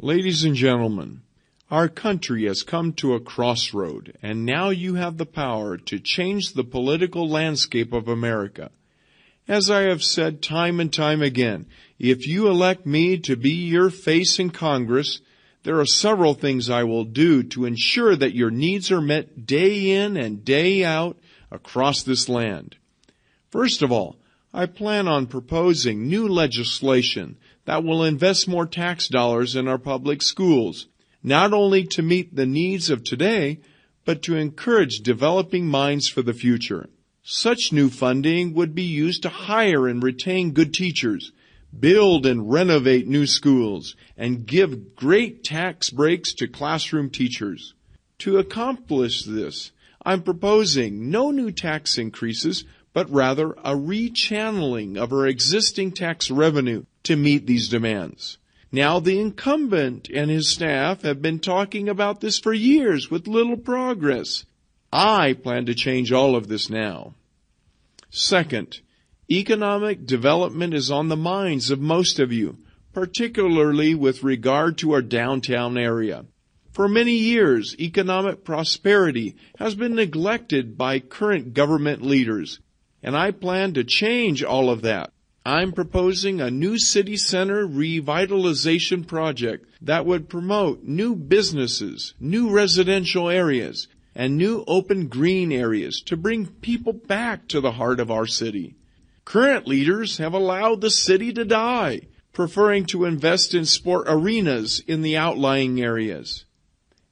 Ladies and gentlemen, our country has come to a crossroad, and now you have the power to change the political landscape of America. As I have said time and time again, if you elect me to be your face in Congress, there are several things I will do to ensure that your needs are met day in and day out across this land. First of all, I plan on proposing new legislation that will invest more tax dollars in our public schools, not only to meet the needs of today, but to encourage developing minds for the future. Such new funding would be used to hire and retain good teachers, build and renovate new schools, and give great tax breaks to classroom teachers. To accomplish this, I'm proposing no new tax increases, but rather a rechanneling of our existing tax revenue to meet these demands. Now, the incumbent and his staff have been talking about this for years with little progress. I plan to change all of this now. Second, economic development is on the minds of most of you, particularly with regard to our downtown area. For many years, economic prosperity has been neglected by current government leaders, and I plan to change all of that. I'm proposing a new city center revitalization project that would promote new businesses, new residential areas, and new open green areas to bring people back to the heart of our city. Current leaders have allowed the city to die, preferring to invest in sport arenas in the outlying areas.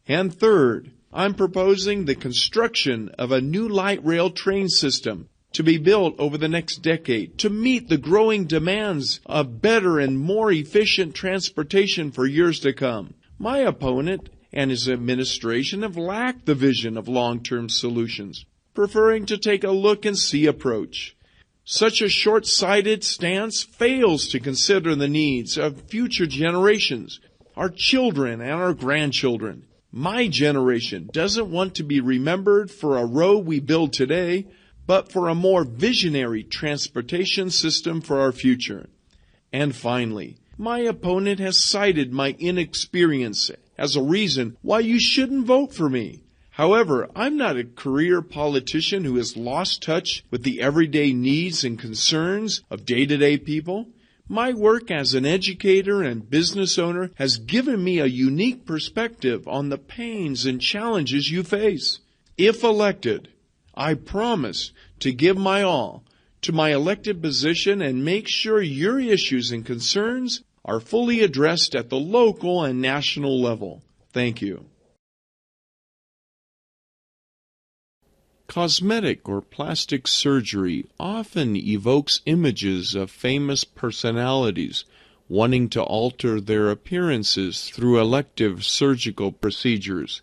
And third, I'm proposing the construction of a new light rail train system to be built over the next decade to meet the growing demands of better and more efficient transportation for years to come. My opponent and his administration have lacked the vision of long-term solutions, preferring to take a look-and-see approach. Such a short-sighted stance fails to consider the needs of future generations, our children and our grandchildren. My generation doesn't want to be remembered for a road we build today, but for a more visionary transportation system for our future. And finally, my opponent has cited my inexperience as a reason why you shouldn't vote for me. However, I'm not a career politician who has lost touch with the everyday needs and concerns of day-to-day people. My work as an educator and business owner has given me a unique perspective on the pains and challenges you face. If elected, I promise to give my all to my elected position and make sure your issues and concerns are fully addressed at the local and national level. Thank you. Cosmetic or plastic surgery often evokes images of famous personalities wanting to alter their appearances through elective surgical procedures.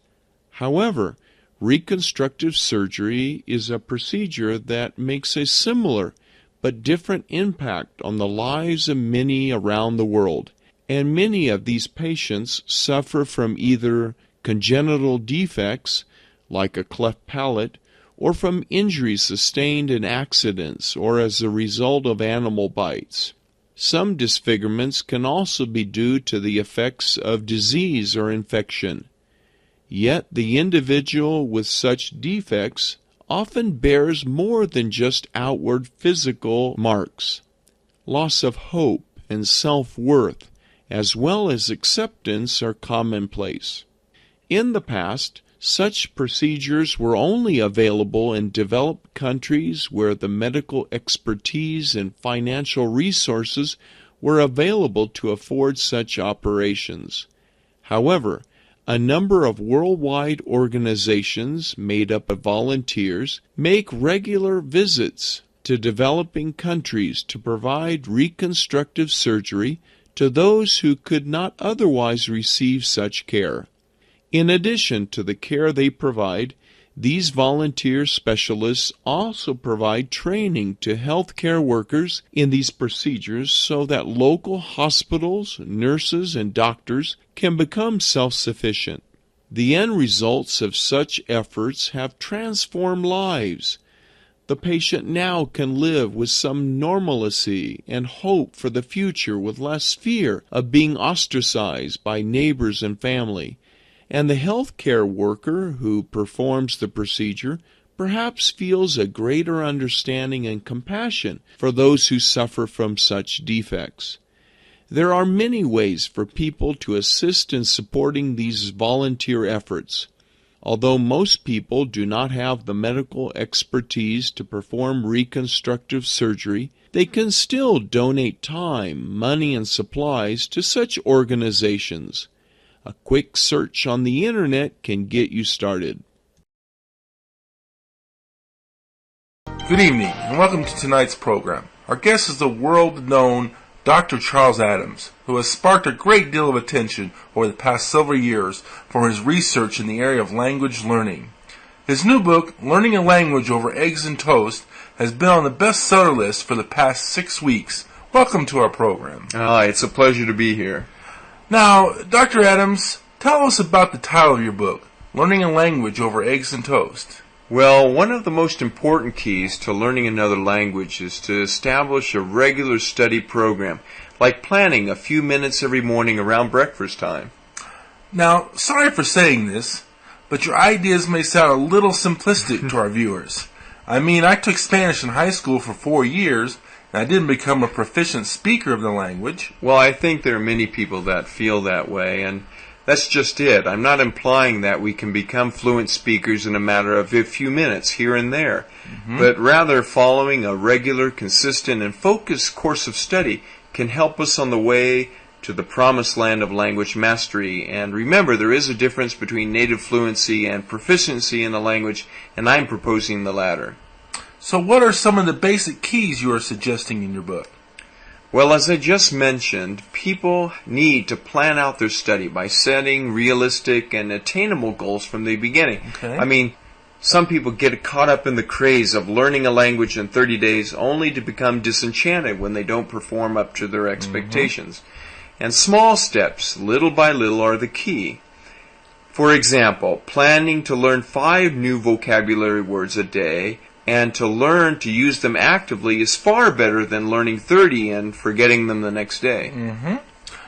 However, reconstructive surgery is a procedure that makes a similar but different impact on the lives of many around the world, and many of these patients suffer from either congenital defects, like a cleft palate, or from injuries sustained in accidents or as a result of animal bites. Some disfigurements can also be due to the effects of disease or infection. Yet the individual with such defects often bears more than just outward physical marks. Loss of hope and self-worth, as well as acceptance, are commonplace. In the past, such procedures were only available in developed countries where the medical expertise and financial resources were available to afford such operations. However, a number of worldwide organizations made up of volunteers make regular visits to developing countries to provide reconstructive surgery to those who could not otherwise receive such care. In addition to the care they provide, these volunteer specialists also provide training to healthcare workers in these procedures so that local hospitals, nurses, and doctors can become The patient now can live with some normalcy and hope for the future with less fear of being ostracized by neighbors and family. And the healthcare worker who performs the procedure perhaps feels a greater understanding and compassion for those who suffer from such defects. There are many ways for people to assist in supporting these volunteer efforts. Although most people do not have the medical expertise to perform reconstructive surgery, they can still donate time, money, and supplies to such organizations. A quick search on the internet can get you started. Good evening, and welcome to tonight's program. Our guest is the world-known Dr. Charles Adams, who has sparked a great deal of attention over the past several years for his research in the area of language learning. His new book, Learning a Language Over Eggs and Toast, has been on the bestseller list for the past 6 weeks. Welcome to our program. It's a pleasure to be here. Now, Dr. Adams, tell us about the title of your book, Learning a Language Over Eggs and Toast. Well, one of the most important keys to learning another language is to establish a regular study program, like planning a few minutes every morning around breakfast time. Now, sorry for saying this, but your ideas may sound a little simplistic to our viewers. I mean, I took Spanish in high school for 4 years, and I didn't become a proficient speaker of the language. Well, I think there are many people that feel that way, and that's just it. I'm not implying that we can become fluent speakers in a matter of a few minutes here and there, but rather following a regular, consistent, and focused course of study can help us on the way to the promised land of language mastery. And remember, there is a difference between native fluency and proficiency in the language, and I'm proposing the latter. So what are some of the basic keys you are suggesting in your book? Well, as I just mentioned, people need to plan out their study by setting realistic and attainable goals from the beginning. Okay. I mean, some people get caught up in the craze of learning a language in 30 days only to become disenchanted when they don't perform up to their expectations. And small steps, little by little, are the key. For example, planning to learn 5 new vocabulary words a day and to learn to use them actively is far better than learning 30 and forgetting them the next day.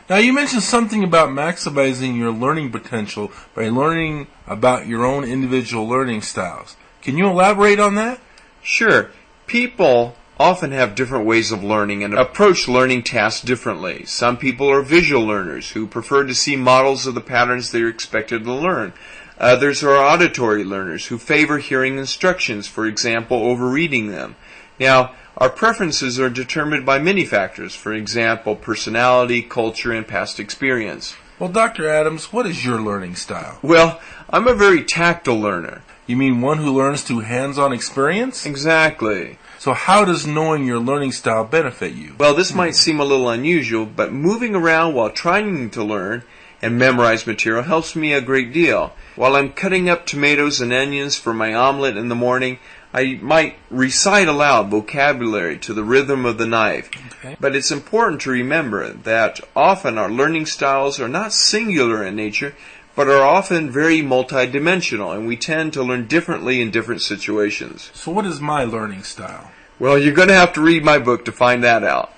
Now, you mentioned something about maximizing your learning potential by learning about your own individual learning styles. Can you elaborate on that? Sure. People often have different ways of learning and approach learning tasks differently. Some people are visual learners who prefer to see models of the patterns they are expected to learn. Others are auditory learners who favor hearing instructions, for example, over reading them. Now, our preferences are determined by many factors, for example, personality, culture, and past experience. Well, Dr. Adams, what is your learning style? Well, I'm a very tactile learner. You mean one who learns through hands-on experience? Exactly. So how does knowing your learning style benefit you? Well, this might seem a little unusual, but moving around while trying to learn and memorize material helps me a great deal. While I'm cutting up tomatoes and onions for my omelet in the morning, I might recite aloud vocabulary to the rhythm of the knife. Okay. But it's important to remember that often our learning styles are not singular in nature, but are often very multidimensional, and we tend to learn differently in different situations. So what is my learning style? Well, you're going to have to read my book to find that out.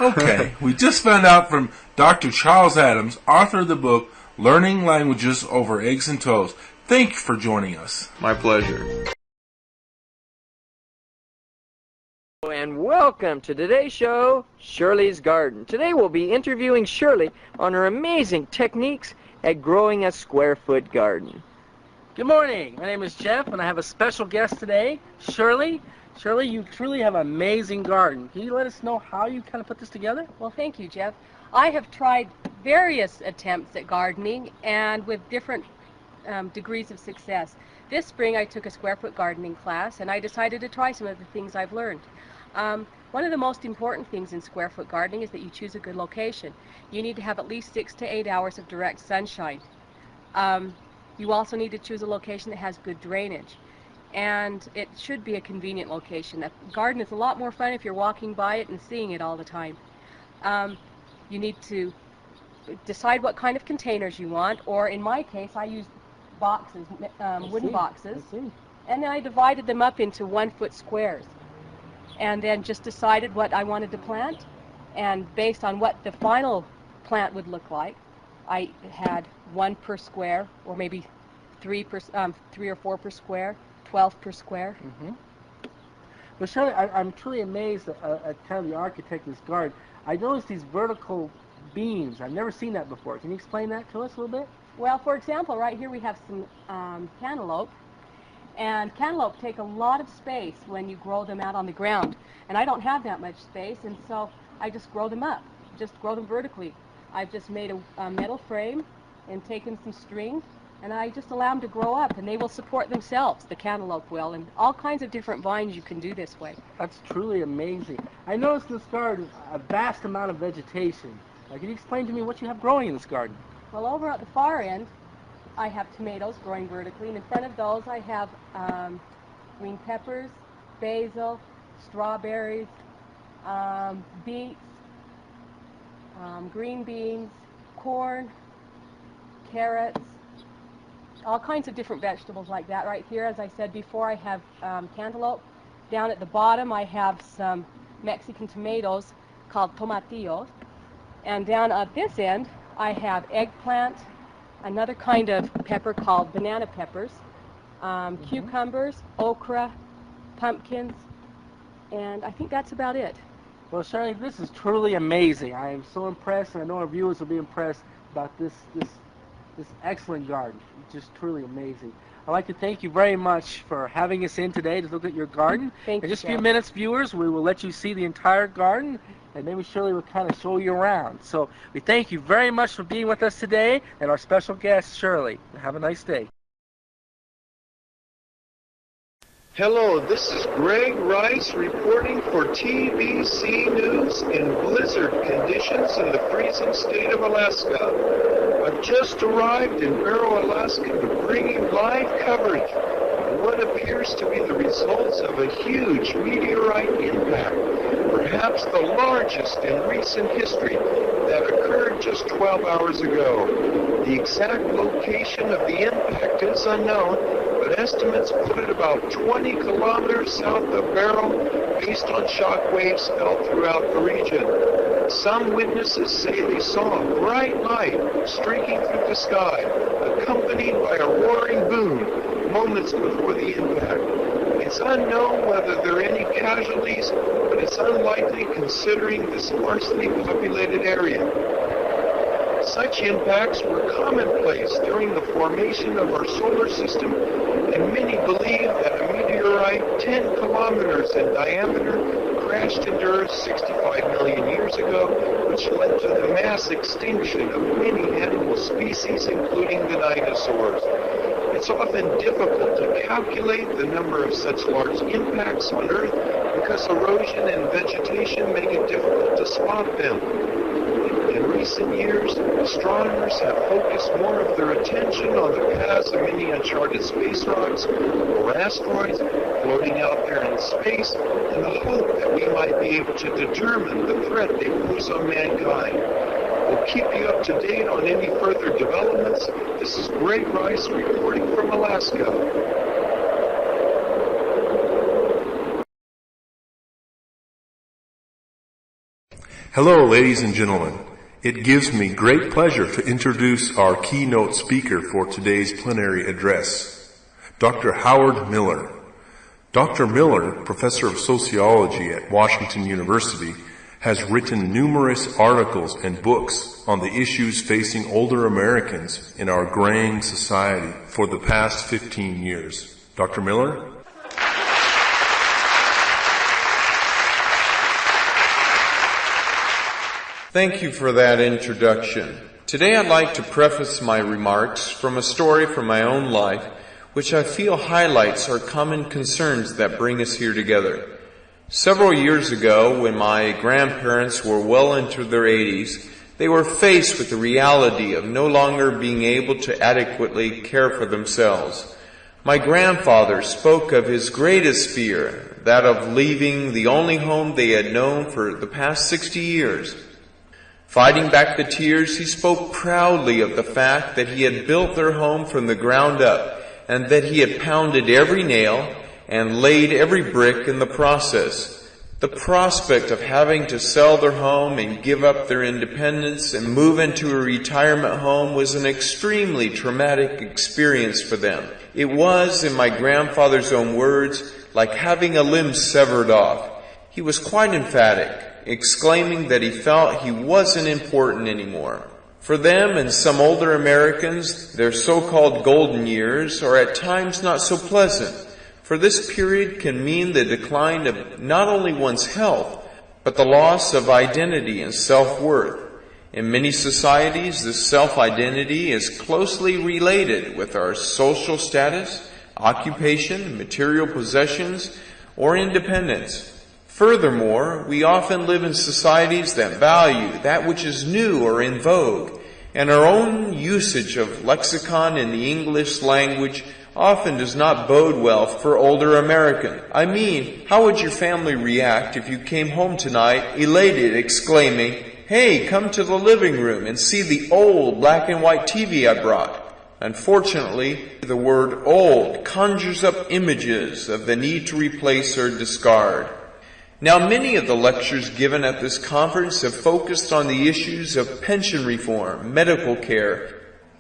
Okay, we just found out from Dr. Charles Adams, author of the book, Learning Languages Over Eggs and Toast. Thank you for joining us. My pleasure. And welcome to today's show, Shirley's Garden. Today we'll be interviewing Shirley on her amazing techniques at growing a square-foot garden. Good morning. My name is Jeff, and I have a special guest today, Shirley. Shirley, you truly have an amazing garden. Can you let us know how you kind of put this together? Well, thank you, Jeff. I have tried various attempts at gardening and with different degrees of success. This spring I took a square-foot gardening class, and I decided to try some of the things I've learned. One of the most important things in square-foot gardening is that you choose a good location. You need to have at least 6 to 8 hours of direct sunshine. You also need to choose a location that has good drainage. And it should be a convenient location. A garden is a lot more fun if you're walking by it and seeing it all the time. You need to decide what kind of containers you want, or in my case, I use boxes, wooden boxes. And then I divided them up into 1-foot squares. And then just decided what I wanted to plant. And based on what the final plant would look like, I had 1 per square, or maybe 3 or 4 per square, 12 per square. Mm-hmm. But Shirley, I'm truly amazed at kind of the architect of this garden. I noticed these vertical beams. I've never seen that before. Can you explain that to us a little bit? Well, for example, right here we have some cantaloupe. And cantaloupe take a lot of space when you grow them out on the ground. And I don't have that much space, and so I just grow them up, just grow them vertically. I've just made a metal frame and taken some string, and I just allow them to grow up, and they will support themselves, the cantaloupe will, and all kinds of different vines you can do this way. That's truly amazing. I noticed in this garden a vast amount of vegetation. Can you explain to me what you have growing in this garden? Well, over at the far end, I have tomatoes growing vertically, and in front of those I have green peppers, basil, strawberries, beets, green beans, corn, carrots, all kinds of different vegetables like that. Right here, as I said before, I have cantaloupe. Down at the bottom, I have some Mexican tomatoes called tomatillos. And down at this end, I have eggplant, another kind of pepper called banana peppers, cucumbers, okra, pumpkins, and I think that's about it. Well, Shirley, this is truly amazing. I am so impressed, and I know our viewers will be impressed about this excellent garden. It's just truly amazing. I'd like to thank you very much for having us in today to look at your garden. Thank you, in just a Jeff. few minutes, viewers, we will let you see the entire garden, and maybe Shirley will kind of show you around. So we thank you very much for being with us today, and our special guest, Shirley. Have a nice day. Hello, this is Greg Rice reporting for TBC News in blizzard conditions in the freezing state of Alaska. I've just arrived in Barrow, Alaska to bring you live coverage of what appears to be the results of a huge meteorite impact, perhaps the largest in recent history, that occurred just 12 hours ago. The exact location of the impact is unknown, but estimates put it about 20 kilometers south of Barrow based on shock waves felt throughout the region. Some witnesses say they saw a bright light streaking through the sky, accompanied by a roaring boom moments before the impact. It's unknown whether there are any casualties, but it's unlikely considering this sparsely populated area. Such impacts were commonplace during the formation of our solar system, and many believe that a meteorite 10 kilometers in diameter crashed into Earth 65 million years ago, which led to the mass extinction of many animal species, including the dinosaurs. It's often difficult to calculate the number of such large impacts on Earth because erosion and vegetation make it difficult to spot them. In recent years, astronomers have focused more of their attention on the paths of many uncharted space rocks or asteroids floating out there in space in the hope that we might be able to determine the threat they pose on mankind. We'll keep you up to date on any further developments. This is Greg Rice reporting from Alaska. Hello, ladies and gentlemen. It gives me great pleasure to introduce our keynote speaker for today's plenary address, Dr. Howard Miller. Dr. Miller, professor of sociology at Washington University, has written numerous articles and books on the issues facing older Americans in our graying society for the past 15 years. Dr. Miller? Thank you for that introduction. Today I'd like to preface my remarks from a story from my own life, which I feel highlights our common concerns that bring us here together. Several years ago, when my grandparents were well into their 80s, they were faced with the reality of no longer being able to adequately care for themselves. My grandfather spoke of his greatest fear, that of leaving the only home they had known for the past 60 years. Fighting back the tears, he spoke proudly of the fact that he had built their home from the ground up, and that he had pounded every nail and laid every brick in the process. The prospect of having to sell their home and give up their independence and move into a retirement home was an extremely traumatic experience for them. It was, in my grandfather's own words, like having a limb severed off. He was quite emphatic, exclaiming that he felt he wasn't important anymore. For them and some older Americans, their so-called golden years are at times not so pleasant, for this period can mean the decline of not only one's health, but the loss of identity and self-worth. In many societies, this self-identity is closely related with our social status, occupation, material possessions, or independence. Furthermore, we often live in societies that value that which is new or in vogue, and our own usage of lexicon in the English language often does not bode well for older Americans. I mean, how would your family react if you came home tonight elated, exclaiming, "Hey, come to the living room and see the old black and white TV I brought"? Unfortunately, the word old conjures up images of the need to replace or discard. Now, many of the lectures given at this conference have focused on the issues of pension reform, medical care,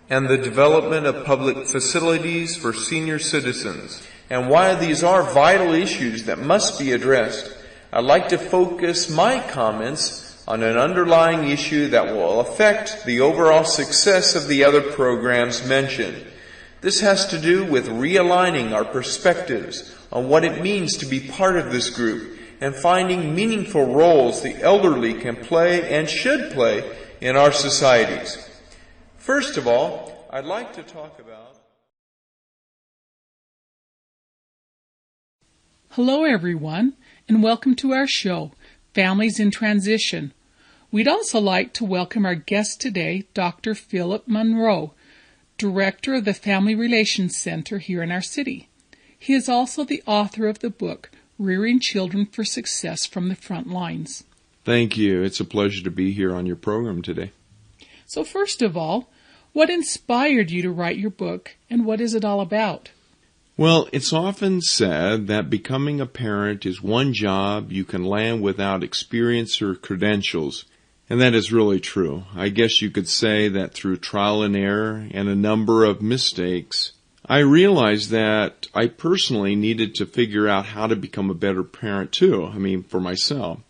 and the development of public facilities for senior citizens. And while these are vital issues that must be addressed, I'd like to focus my comments on an underlying issue that will affect the overall success of the other programs mentioned. This has to do with realigning our perspectives on what it means to be part of this group and finding meaningful roles the elderly can play and should play in our societies. First of all, I'd like to talk about... Hello everyone, and welcome to our show, Families in Transition. We'd also like to welcome our guest today, Dr. Philip Monroe, Director of the Family Relations Center here in our city. He is also the author of the book, Rearing Children for Success from the Front Lines. Thank you. It's a pleasure to be here on your program today. So first of all, what inspired you to write your book, and what is it all about? Well, it's often said that becoming a parent is one job you can land without experience or credentials, and that is really true. I guess you could say that through trial and error and a number of mistakes, I realized that I personally needed to figure out how to become a better parent too, for myself.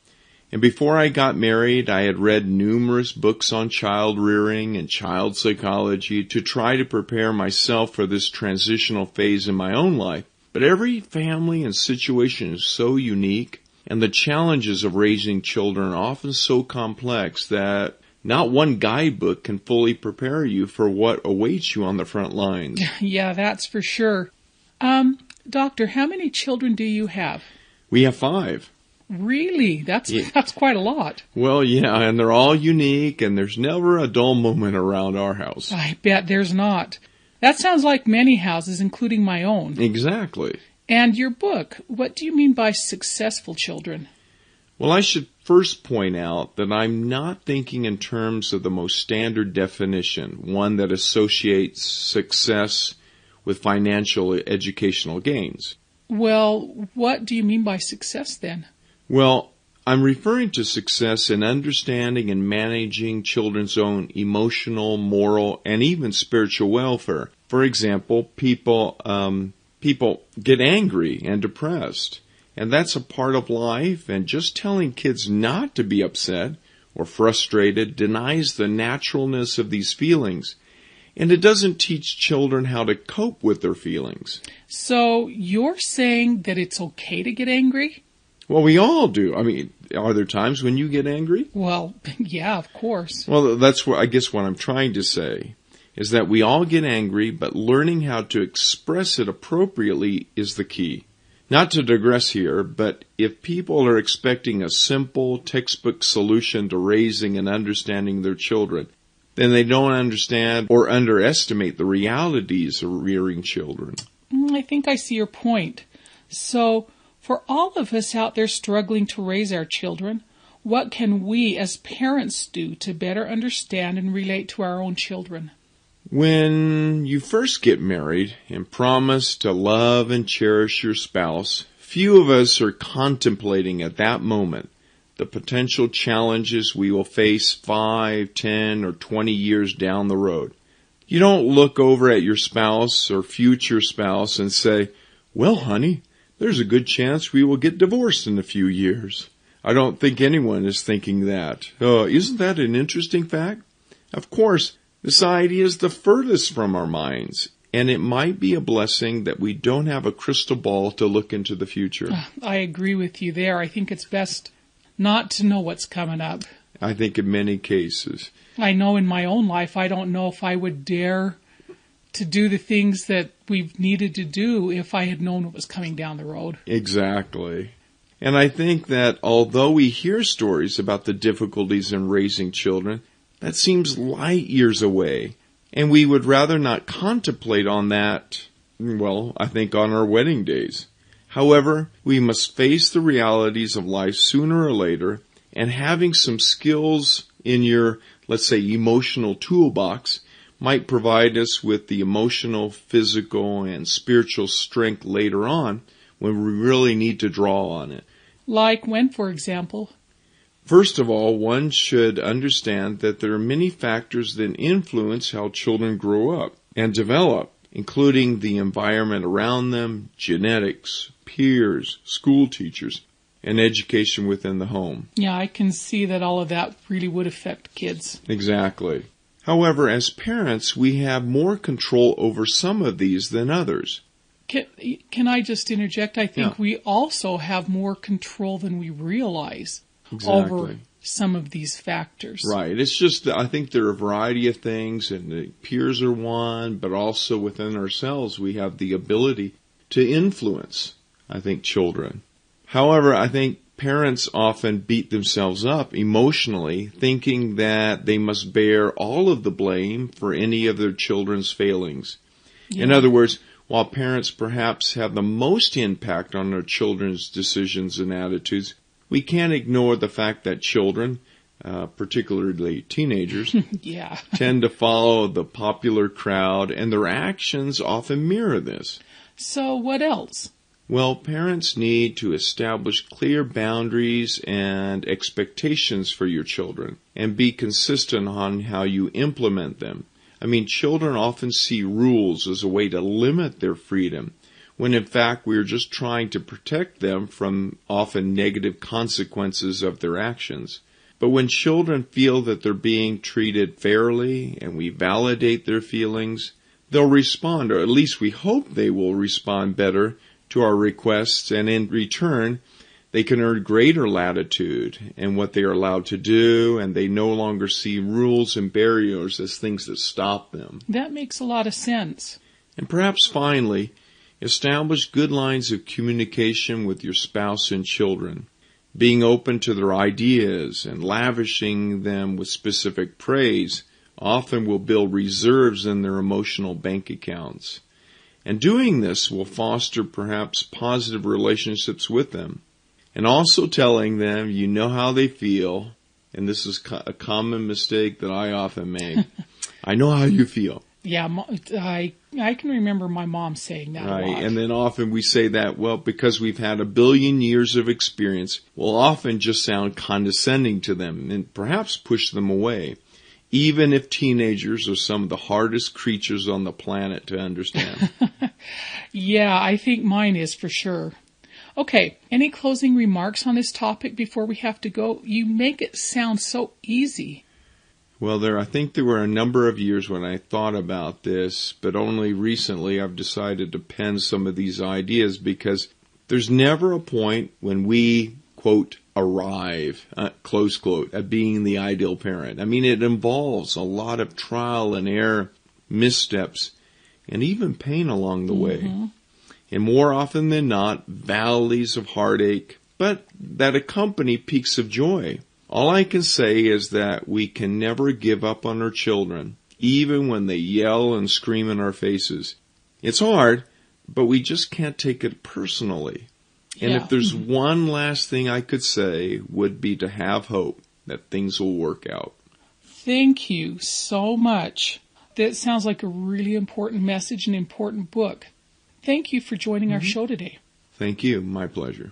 And before I got married, I had read numerous books on child rearing and child psychology to try to prepare myself for this transitional phase in my own life. But every family and situation is so unique, and the challenges of raising children are often so complex that not one guidebook can fully prepare you for what awaits you on the front lines. Yeah, that's for sure. Doctor, how many children do you have? We have 5. Really? That's quite a lot. Well, yeah, and they're all unique, and there's never a dull moment around our house. I bet there's not. That sounds like many houses, including my own. Exactly. And your book, what do you mean by successful children? Well, I should first point out that I'm not thinking in terms of the most standard definition, one that associates success with financial educational gains. Well, what do you mean by success then? Well, I'm referring to success in understanding and managing children's own emotional, moral, and even spiritual welfare. For example, people get angry and depressed, and that's a part of life, and just telling kids not to be upset or frustrated denies the naturalness of these feelings, and it doesn't teach children how to cope with their feelings. So you're saying that it's okay to get angry? Well, we all do. Are there times when you get angry? Well, yeah, of course. Well, that's what I'm trying to say, is that we all get angry, but learning how to express it appropriately is the key. Not to digress here, but if people are expecting a simple textbook solution to raising and understanding their children, then they don't understand or underestimate the realities of rearing children. I think I see your point. So, for all of us out there struggling to raise our children, what can we as parents do to better understand and relate to our own children? When you first get married and promise to love and cherish your spouse, few of us are contemplating at that moment the potential challenges we will face 5, 10, or 20 years down the road. You don't look over at your spouse or future spouse and say, "Well, honey, there's a good chance we will get divorced in a few years." I don't think anyone is thinking that. Isn't that an interesting fact? Of course, this idea is the furthest from our minds, and it might be a blessing that we don't have a crystal ball to look into the future. I agree with you there. I think it's best not to know what's coming up. I think in many cases. I know in my own life, I don't know if I would dare to do the things that we've needed to do if I had known what was coming down the road. Exactly. And I think that although we hear stories about the difficulties in raising children, that seems light years away. And we would rather not contemplate on that, I think on our wedding days. However, we must face the realities of life sooner or later, and having some skills in your, let's say, emotional toolbox might provide us with the emotional, physical, and spiritual strength later on when we really need to draw on it. Like when, for example? First of all, one should understand that there are many factors that influence how children grow up and develop, including the environment around them, genetics, peers, school teachers, and education within the home. Yeah, I can see that all of that really would affect kids. Exactly. However, as parents, we have more control over some of these than others. Can I just interject? I think we also have more control than we realize over some of these factors. Right. It's just, I think there are a variety of things, and the peers are one, but also within ourselves we have the ability to influence, I think, children. However, I think parents often beat themselves up emotionally, thinking that they must bear all of the blame for any of their children's failings. Yeah. In other words, while parents perhaps have the most impact on their children's decisions and attitudes, we can't ignore the fact that children, particularly teenagers, tend to follow the popular crowd, and their actions often mirror this. So what else? Well, parents need to establish clear boundaries and expectations for your children and be consistent on how you implement them. I mean, children often see rules as a way to limit their freedom, when in fact we are just trying to protect them from often negative consequences of their actions. But when children feel that they're being treated fairly and we validate their feelings, they'll respond, or at least we hope they will respond better to our requests, and in return, they can earn greater latitude in what they are allowed to do, and they no longer see rules and barriers as things that stop them. That makes a lot of sense. And perhaps finally, establish good lines of communication with your spouse and children. Being open to their ideas and lavishing them with specific praise often will build reserves in their emotional bank accounts. And doing this will foster perhaps positive relationships with them. And also telling them you know how they feel, and this is a common mistake that I often make. I know how you feel. Yeah, I can remember my mom saying that a lot. Right, and then often we say that, because we've had 1 billion years of experience, we'll often just sound condescending to them and perhaps push them away, even if teenagers are some of the hardest creatures on the planet to understand. Yeah, I think mine is for sure. Okay, any closing remarks on this topic before we have to go? You make it sound so easy. Well, I think there were a number of years when I thought about this, but only recently I've decided to pen some of these ideas, because there's never a point when we, quote, arrive, close quote, at being the ideal parent. I mean, it involves a lot of trial and error, missteps, and even pain along the way. And more often than not, valleys of heartache, but that accompany peaks of joy. All I can say is that we can never give up on our children, even when they yell and scream in our faces. It's hard, but we just can't take it personally. And if there's one last thing I could say, would be to have hope that things will work out. Thank you so much. That sounds like a really important message and important book. Thank you for joining our show today. Thank you. My pleasure.